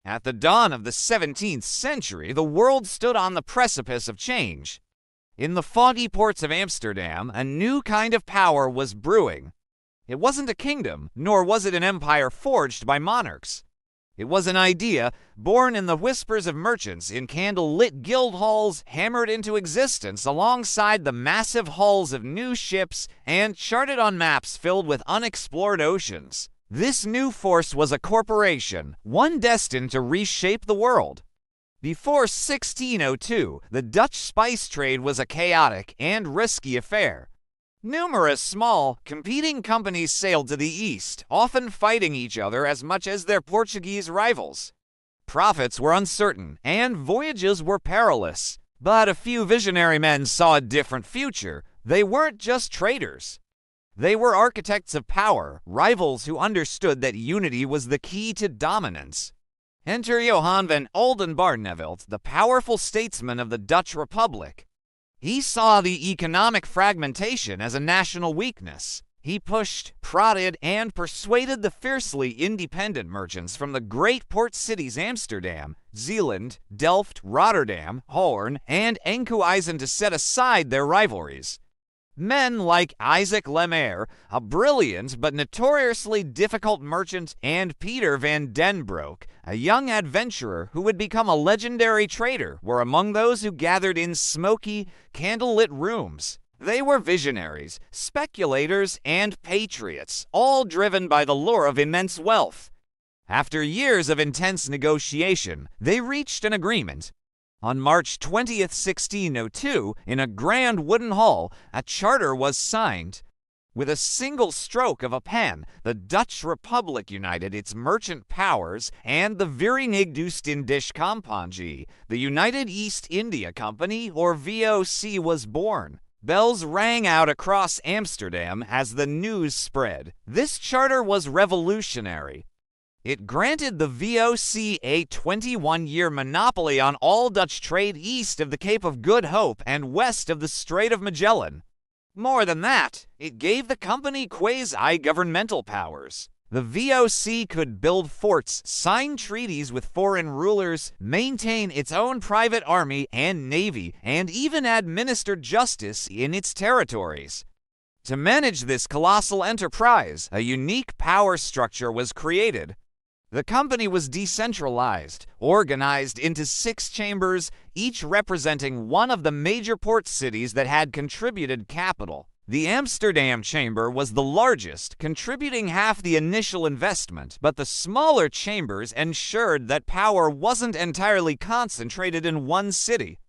At the dawn of the 17th century, the world stood on the precipice of change. In the foggy ports of Amsterdam, a new kind of power was brewing. It wasn't a kingdom, nor was it an empire forged by monarchs. It was an idea born in the whispers of merchants in candle-lit guild halls, hammered into existence alongside the massive hulls of new ships and charted on maps filled with unexplored oceans. This new force was a corporation, one destined to reshape the world. Before 1602, the Dutch spice trade was a chaotic and risky affair. Numerous small, competing companies sailed to the east, often fighting each other as much as their Portuguese rivals. Profits were uncertain, and voyages were perilous. But a few visionary men saw a different future. They weren't just traders. They were architects of power, rivals who understood that unity was the key to dominance. Enter Johan van Oldenbarnevelt, the powerful statesman of the Dutch Republic. He saw the economic fragmentation as a national weakness. He pushed, prodded, and persuaded the fiercely independent merchants from the great port cities Amsterdam, Zeeland, Delft, Rotterdam, Hoorn, and Enkhuizen to set aside their rivalries. Men like Isaac Lemaire, a brilliant but notoriously difficult merchant, and Peter van den Broek, a young adventurer who would become a legendary trader, were among those who gathered in smoky, candlelit rooms. They were visionaries, speculators, and patriots, all driven by the lure of immense wealth. After years of intense negotiation, they reached an agreement. On March 20th, 1602, in a grand wooden hall, a charter was signed. With a single stroke of a pen, the Dutch Republic united its merchant powers, and the Verenigde Compagnie, the United East India Company, or VOC, was born. Bells rang out across Amsterdam as the news spread. This charter was revolutionary. It granted the VOC a 21-year monopoly on all Dutch trade east of the Cape of Good Hope and west of the Strait of Magellan. More than that, it gave the company quasi-governmental powers. The VOC could build forts, sign treaties with foreign rulers, maintain its own private army and navy, and even administer justice in its territories. To manage this colossal enterprise, a unique power structure was created. The company was decentralized, organized into 6 chambers, each representing one of the major port cities that had contributed capital. The Amsterdam chamber was the largest, contributing half the initial investment, but the smaller chambers ensured that power wasn't entirely concentrated in one city.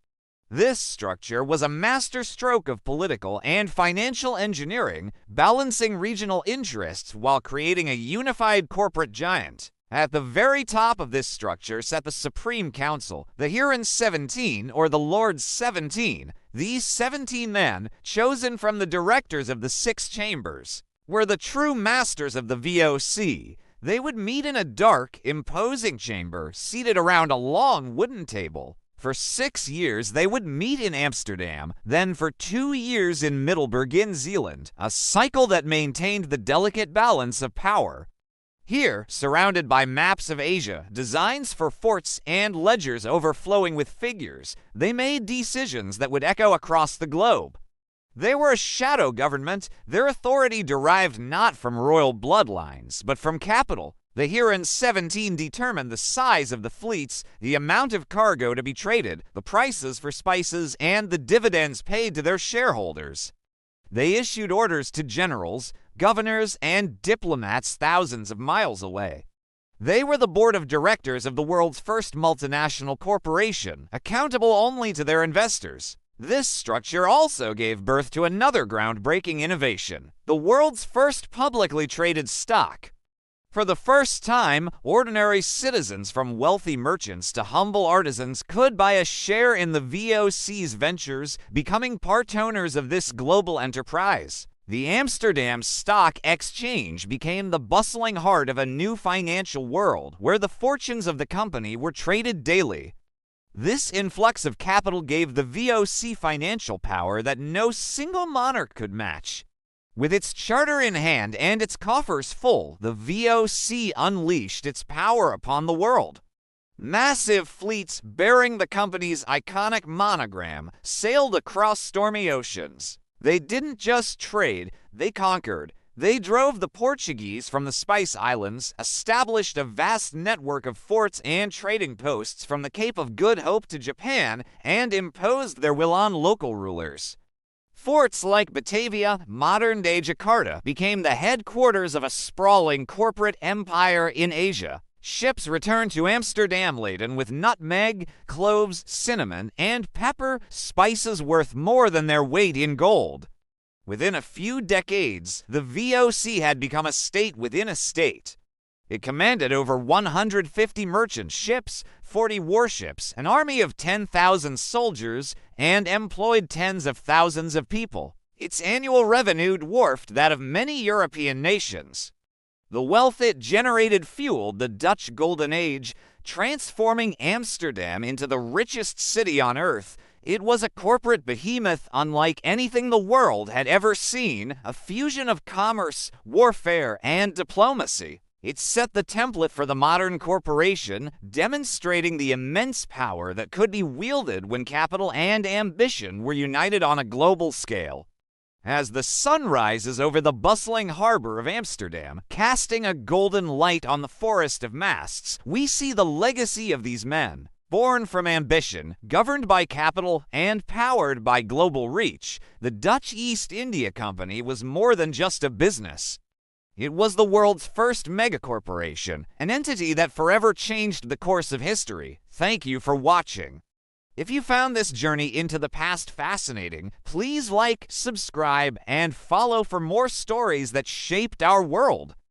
This structure was a masterstroke of political and financial engineering, balancing regional interests while creating a unified corporate giant. At the very top of this structure sat the Supreme Council, the Heeren XVII, or the Lords 17. These 17 men, chosen from the directors of the 6 chambers, were the true masters of the VOC. They would meet in a dark, imposing chamber, seated around a long wooden table. For 6 years, they would meet in Amsterdam, then for 2 years in Middelburg in Zeeland, a cycle that maintained the delicate balance of power. Here, surrounded by maps of Asia, designs for forts, and ledgers overflowing with figures, they made decisions that would echo across the globe. They were a shadow government. Their authority derived not from royal bloodlines, but from capital. The Heeren XVII determined the size of the fleets, the amount of cargo to be traded, the prices for spices, and the dividends paid to their shareholders. They issued orders to generals, governors, and diplomats thousands of miles away. They were the board of directors of the world's first multinational corporation, accountable only to their investors. This structure also gave birth to another groundbreaking innovation, the world's first publicly traded stock. For the first time, ordinary citizens from wealthy merchants to humble artisans could buy a share in the VOC's ventures, becoming part owners of this global enterprise. The Amsterdam Stock Exchange became the bustling heart of a new financial world where the fortunes of the company were traded daily. This influx of capital gave the VOC financial power that no single monarch could match. With its charter in hand and its coffers full, the VOC unleashed its power upon the world. Massive fleets bearing the company's iconic monogram sailed across stormy oceans. They didn't just trade, they conquered. They drove the Portuguese from the Spice Islands, established a vast network of forts and trading posts from the Cape of Good Hope to Japan, and imposed their will on local rulers. Forts like Batavia, modern-day Jakarta, became the headquarters of a sprawling corporate empire in Asia. Ships returned to Amsterdam laden with nutmeg, cloves, cinnamon, and pepper, spices worth more than their weight in gold. Within a few decades, the VOC had become a state within a state. It commanded over 150 merchant ships, 40 warships, an army of 10,000 soldiers, and employed tens of thousands of people. Its annual revenue dwarfed that of many European nations. The wealth it generated fueled the Dutch Golden Age, transforming Amsterdam into the richest city on earth. It was a corporate behemoth unlike anything the world had ever seen, a fusion of commerce, warfare, and diplomacy. It set the template for the modern corporation, demonstrating the immense power that could be wielded when capital and ambition were united on a global scale. As the sun rises over the bustling harbor of Amsterdam, casting a golden light on the forest of masts, we see the legacy of these men. Born from ambition, governed by capital, and powered by global reach, the Dutch East India Company was more than just a business. It was the world's first megacorporation, an entity that forever changed the course of history. Thank you for watching. If you found this journey into the past fascinating, please like, subscribe, and follow for more stories that shaped our world.